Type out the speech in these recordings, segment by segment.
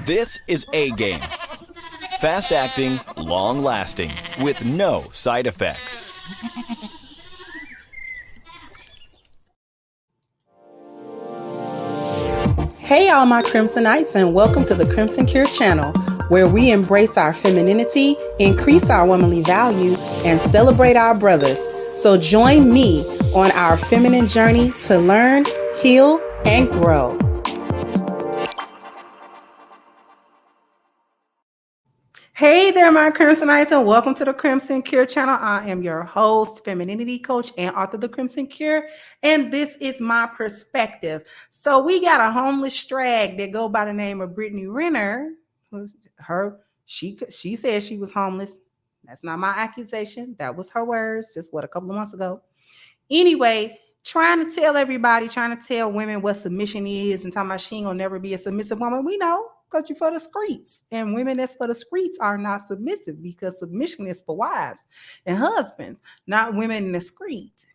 This is A-Game. Fast acting, long lasting, with no side effects. Hey all my Crimsonites, and welcome to the Crimson Cure channel, where we embrace our femininity, increase our womanly values, and celebrate our brothers. So join me on our feminine journey to learn, heal, and grow. Hey there, my Crimsonites, and welcome to the Crimson Cure channel. I am your host, femininity coach, and author of the Crimson Cure, and this is my perspective. So we got a homeless drag that go by the name of Brittany Renner. She said she was homeless. That's not my accusation. That was her words, just a couple of months ago. Anyway, trying to tell women what submission is, and talking about she ain't gonna never be a submissive woman. We know. Because you're for the streets, and women that's for the streets are not submissive, because submission is for wives and husbands, not women in the street.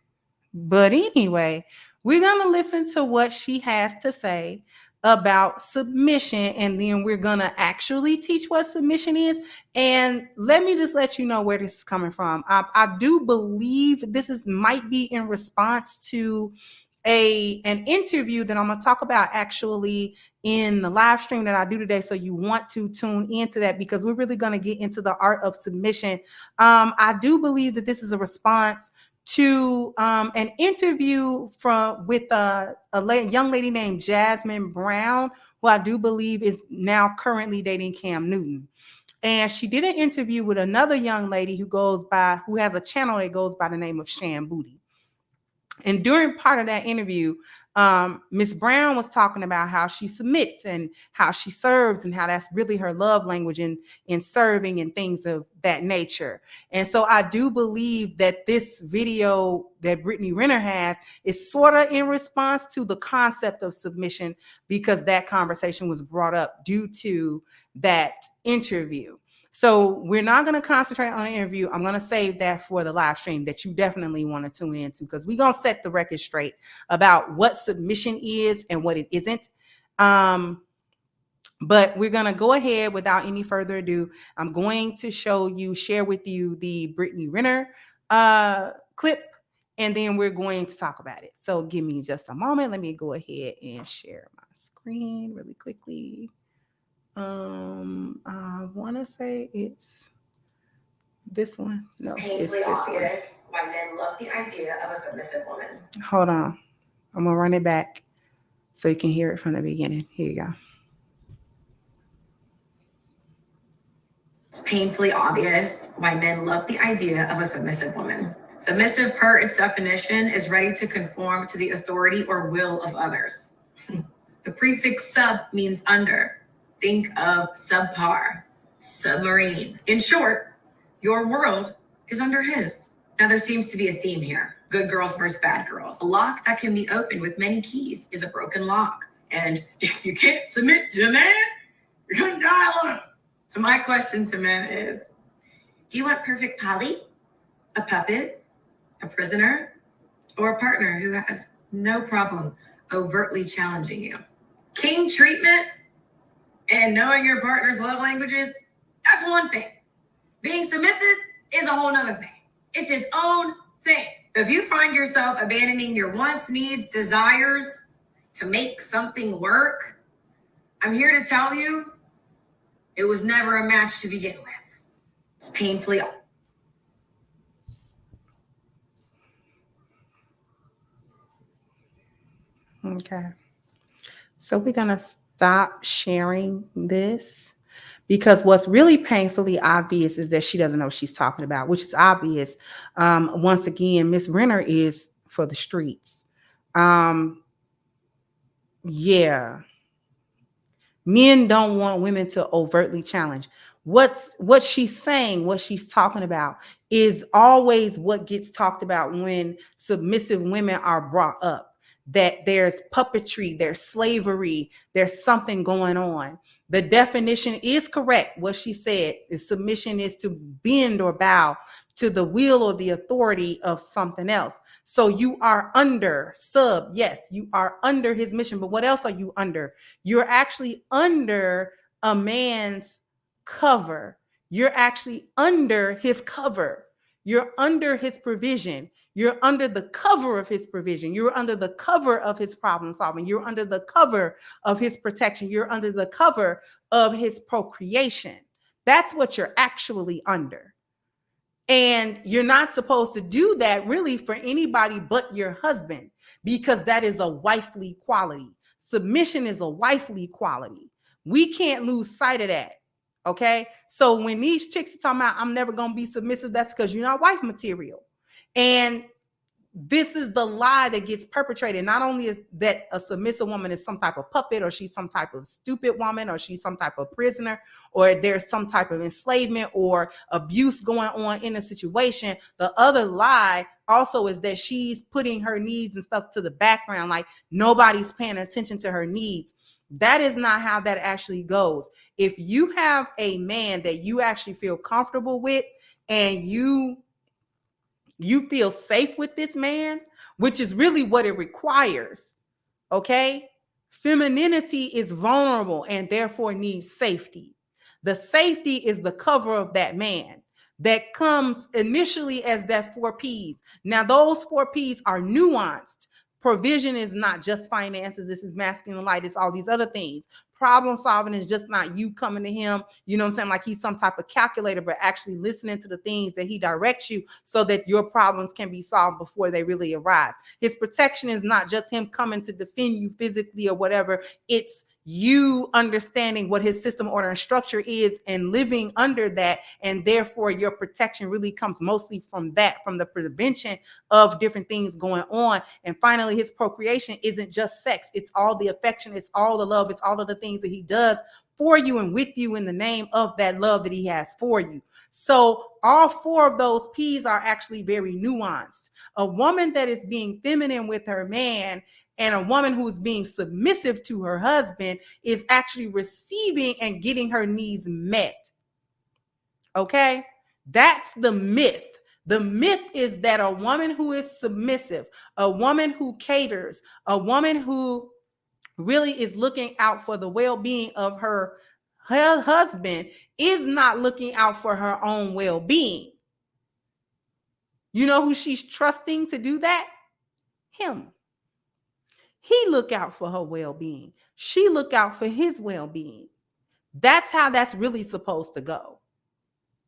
But anyway, we're going to listen to what she has to say about submission, and then we're going to actually teach what submission is. And let me just let you know where this is coming from. I do believe this might be in response to an interview that I'm going to talk about actually in the live stream that I do today. So you want to tune into that, because we're really going to get into the art of submission. I do believe that this is a response to an interview with a young lady named Jasmine Brown, who I do believe is now currently dating Cam Newton. And she did an interview with another young lady who has a channel that goes by the name of Shan Booty. And during part of that interview, Miss Brown was talking about how she submits and how she serves, and how that's really her love language in serving and things of that nature. And so I do believe that this video that Brittany Renner has is sort of in response to the concept of submission, because that conversation was brought up due to that interview. So we're not going to concentrate on the interview. I'm going to save that for the live stream that you definitely want to tune into, because we're going to set the record straight about what submission is and what it isn't. But we're going to go ahead without any further ado. I'm going to share with you the Brittany Renner clip, and then we're going to talk about it. So give me just a moment. Let me go ahead and share my screen really quickly. I want to say it's this one. No, it's this obvious why men love the idea of a submissive woman. Hold on. I'm going to run it back so you can hear it from the beginning. Here you go. It's painfully obvious why men love the idea of a submissive woman. Submissive, per its definition, is ready to conform to the authority or will of others. The prefix sub means under. Think of subpar, submarine. In short, your world is under his. Now, there seems to be a theme here. Good girls versus bad girls. A lock that can be opened with many keys is a broken lock. And if you can't submit to a man, you're going to die alone. So my question to men is, do you want perfect Polly, a puppet, a prisoner, or a partner who has no problem overtly challenging you? King treatment and knowing your partner's love languages, that's one thing. Being submissive is a whole nother thing. It's its own thing. If you find yourself abandoning your wants, needs, desires to make something work, I'm here to tell you, it was never a match to begin with. It's painfully. Okay. So we're going to stop sharing this, because what's really painfully obvious is that she doesn't know what she's talking about, which is obvious. Once again, Miss Renner is for the streets. Yeah. Men don't want women to overtly challenge. What she's saying, what she's talking about is always what gets talked about when submissive women are brought up. That there's puppetry, there's slavery, there's something going on. The definition is correct. What she said is submission is to bend or bow to the will or the authority of something else. So you are under yes, you are under his mission. But what else are you under? You're actually under a man's cover. You're actually under his cover. You're under his provision. You're under the cover of his provision. You're under the cover of his problem solving. You're under the cover of his protection. You're under the cover of his procreation. That's what you're actually under. And you're not supposed to do that really for anybody but your husband, because that is a wifely quality. Submission is a wifely quality. We can't lose sight of that. Okay. So when these chicks are talking about, I'm never going to be submissive, that's because you're not wife material. And this is the lie that gets perpetrated. Not only is that a submissive woman is some type of puppet, or she's some type of stupid woman, or she's some type of prisoner, or there's some type of enslavement or abuse going on in a situation. The other lie also is that she's putting her needs and stuff to the background, like nobody's paying attention to her needs. That is not how that actually goes. If you have a man that you actually feel comfortable with, and you feel safe with this man, which is really what it requires, okay? Femininity is vulnerable and therefore needs safety. The safety is the cover of that man that comes initially as that 4 P's. Now, those 4 P's are nuanced. Provision is not just finances. This is masculine light. It's all these other things. Problem solving is just not you coming to him, you know what I'm saying, like he's some type of calculator, but actually listening to the things that he directs you so that your problems can be solved before they really arise. His protection is not just him coming to defend you physically or whatever. It's you understanding what his system, order, and structure is and living under that. And therefore your protection really comes mostly from that, from the prevention of different things going on. And finally, his procreation isn't just sex. It's all the affection. It's all the love. It's all of the things that he does for you and with you in the name of that love that he has for you. So all 4 of those P's are actually very nuanced. A woman that is being feminine with her man and a woman who's being submissive to her husband is actually receiving and getting her needs met. Okay? That's the myth. The myth is that a woman who is submissive, a woman who caters, a woman who really is looking out for the well-being of her husband is not looking out for her own well-being. You know who she's trusting to do that? Him. He look out for her well-being. She look out for his well-being. That's how that's really supposed to go.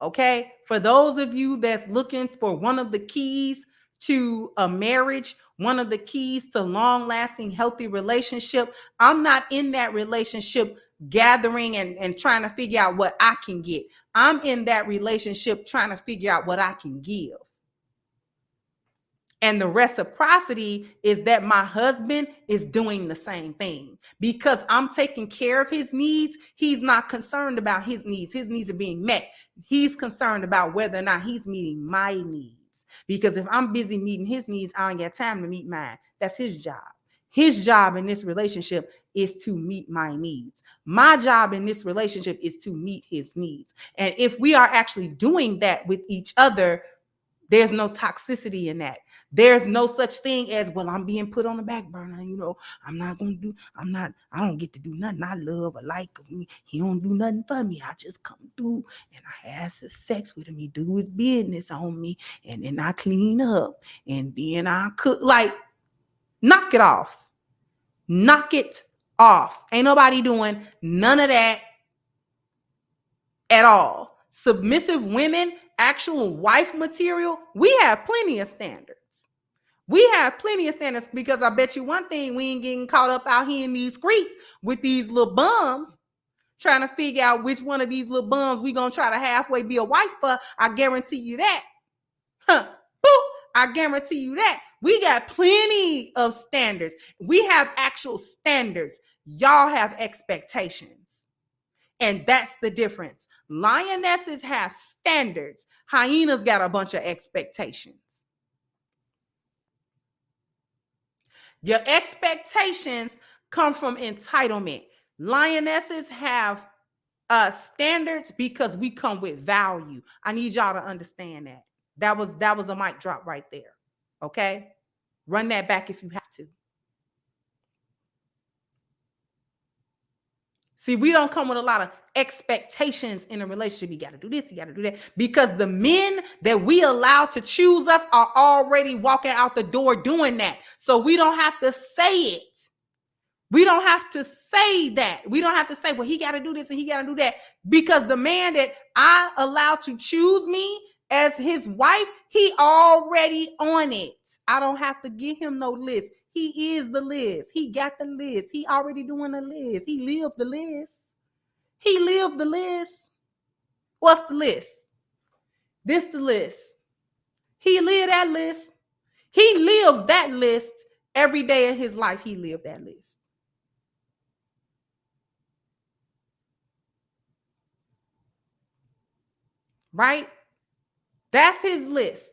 Okay? For those of you that's looking for one of the keys to a marriage, one of the keys to long-lasting, healthy relationship, I'm not in that relationship gathering and trying to figure out what I can get. I'm in that relationship trying to figure out what I can give. And the reciprocity is that my husband is doing the same thing. Because I'm taking care of his needs, he's not concerned about his needs. His needs are being met. He's concerned about whether or not he's meeting my needs. Because if I'm busy meeting his needs, I don't get time to meet mine. That's his job. His job in this relationship is to meet my needs. My job in this relationship is to meet his needs. And if we are actually doing that with each other, there's no toxicity in that. There's no such thing as, well, I'm being put on the back burner. You know, I don't get to do nothing I love or like. He don't do nothing for me. I just come through and I have sex with him. He do his business on me. And then I clean up and then I cook. Like, knock it off. Knock it off. Ain't nobody doing none of that at all. Submissive women, actual wife material, we have plenty of standards. We have plenty of standards because I bet you one thing, we ain't getting caught up out here in these streets with these little bums trying to figure out which one of these little bums we gonna try to halfway be a wife for. I guarantee you that. Boop. I guarantee you that. We got plenty of standards. We have actual standards. Y'all have expectations. And that's the difference. Lionesses have standards. Hyenas got a bunch of expectations. Your expectations come from entitlement. Lionesses have standards because we come with value. I need y'all to understand that. That was a mic drop right there. Okay? Run that back if you have to. See, we don't come with a lot of expectations in a relationship. You got to do this, you got to do that. Because the men that we allow to choose us are already walking out the door doing that. So we don't have to say it. We don't have to say that. We don't have to say, well, he got to do this and he got to do that. Because the man that I allow to choose me as his wife, he already on it. I don't have to give him no list. He is the list. He got the list. He already doing the list. He lived the list. He lived the list. What's the list? This the list. He lived that list. He lived that list every day of his life. He lived that list. Right? That's his list.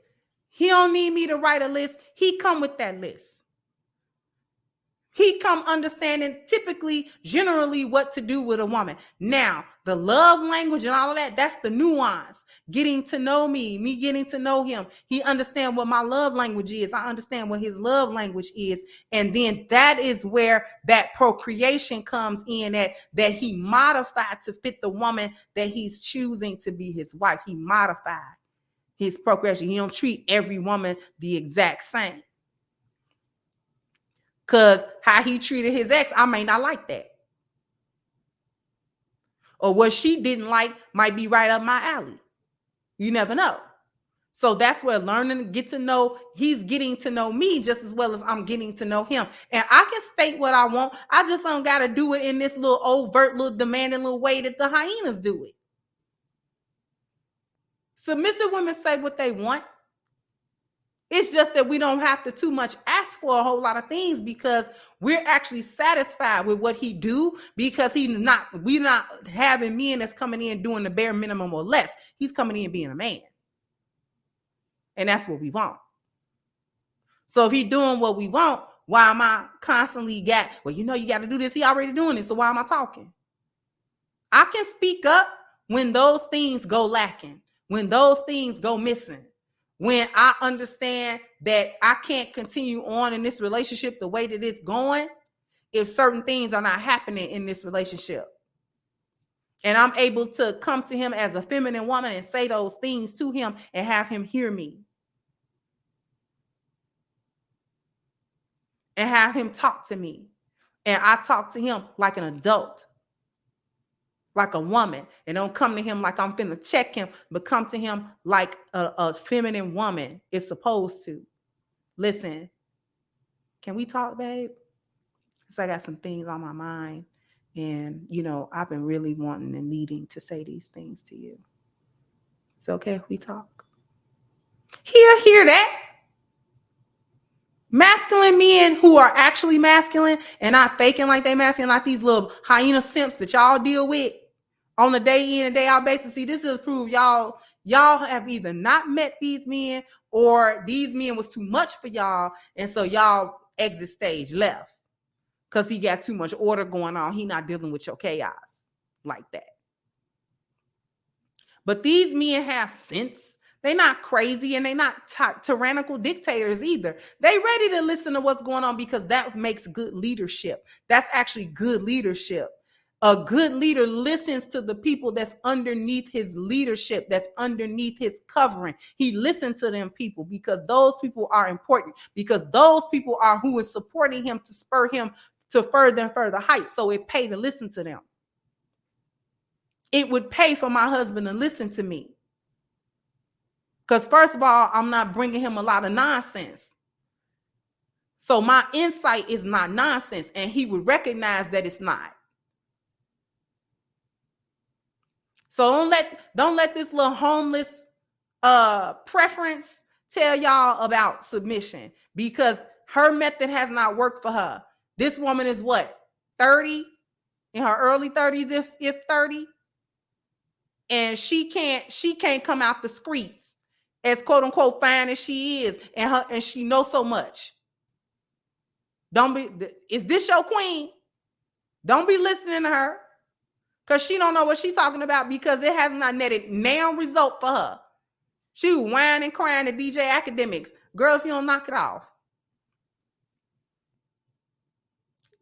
He don't need me to write a list. He come with that list. He come understanding typically, generally what to do with a woman. Now, the love language and all of that, that's the nuance. Getting to know me getting to know him. He understand what my love language is. I understand what his love language is. And then that is where that procreation comes in, that he modified to fit the woman that he's choosing to be his wife. He modified his procreation. He don't treat every woman the exact same. Because how he treated his ex, I may not like that. Or what she didn't like might be right up my alley. You never know. So that's where learning to get to know, he's getting to know me just as well as I'm getting to know him. And I can state what I want. I just don't got to do it in this little overt, little demanding little way that the hyenas do it. Submissive women say what they want. It's just that we don't have to too much ask for a whole lot of things because we're actually satisfied with what he do, because we're not having men that's coming in doing the bare minimum or less. He's coming in being a man. And that's what we want. So if he's doing what we want, why am I constantly well, you got to do this. He already doing it. So why am I talking? I can speak up when those things go lacking, when those things go missing. When I understand that I can't continue on in this relationship the way that it's going, if certain things are not happening in this relationship. And I'm able to come to him as a feminine woman and say those things to him and have him hear me. And have him talk to me. And I talk to him like an adult. Like a woman, and don't come to him like I'm finna check him, but come to him like a feminine woman is supposed to. Listen, can we talk, babe? Because I got some things on my mind, and I've been really wanting and needing to say these things to you. It's okay if we talk. He'll hear that. Masculine men who are actually masculine and not faking like they masculine, like these little hyena simps that y'all deal with on a day in and day out basis. See, this is proof y'all have either not met these men or these men was too much for y'all, and so y'all exit stage left because he got too much order going on. He not dealing with your chaos like that. But these men have sense. They're not crazy, and they're not tyrannical dictators either. They ready to listen to what's going on because that makes good leadership. That's actually good leadership. A good leader listens to the people that's underneath his leadership, that's underneath his covering. He listens to them people because those people are important, because those people are who is supporting him to spur him to further and further heights. So it paid to listen to them. It would pay for my husband to listen to me. Because first of all, I'm not bringing him a lot of nonsense. So my insight is not nonsense, and he would recognize that it's not. So don't let this little homeless preference tell y'all about submission, because her method has not worked for her. This woman is what, 30, in her early 30s, if 30, and she can't come out the streets as quote unquote fine as she is, and she knows so much. Is this your queen? Don't be listening to her. Because she don't know what she's talking about, because it has not netted now result for her. She was whining and crying to DJ Academics. Girl, if you don't knock it off.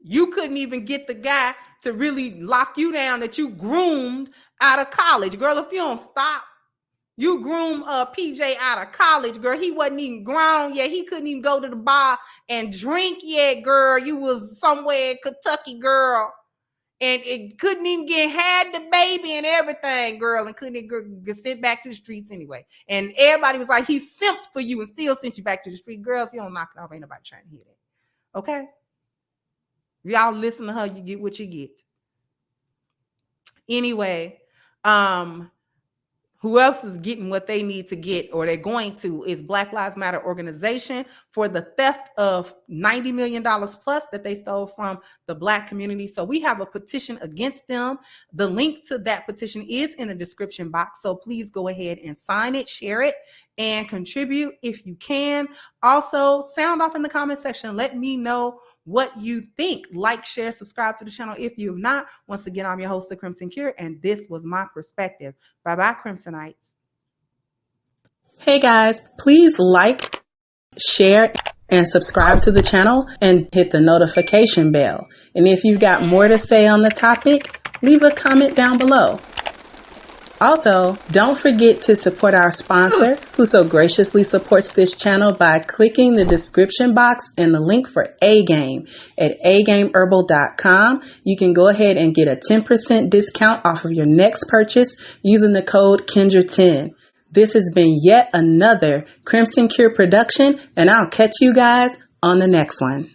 You couldn't even get the guy to really lock you down that you groomed out of college. Girl, if you don't stop, you groom PJ out of college, girl. He wasn't even grown yet. He couldn't even go to the bar and drink yet, girl. You was somewhere in Kentucky, girl. And it couldn't even had the baby and everything, girl, and couldn't get sent back to the streets anyway. And everybody was like, he simped for you and still sent you back to the street. Girl, if you don't knock it off, ain't nobody trying to hear that. Okay? If y'all listen to her, you get what you get. Anyway, who else is getting what they need to get, or they're going to, is Black Lives Matter organization for the theft of $90 million plus that they stole from the Black community. So we have a petition against them. The link to that petition is in the description box. So please go ahead and sign it, share it, and contribute if you can. Also, sound off in the comment section. Let me know what you think. Like, share, subscribe to the channel if you have not. Once again, I'm your host, The Crimson Cure, and this was my perspective. Bye-bye, Crimsonites. Hey guys, please like, share, and subscribe to the channel and hit the notification bell. And if you've got more to say on the topic, leave a comment down below. Also, don't forget to support our sponsor, who so graciously supports this channel by clicking the description box and the link for A-Game at agameherbal.com. You can go ahead and get a 10% discount off of your next purchase using the code Kendra10. This has been yet another Crimson Cure production, and I'll catch you guys on the next one.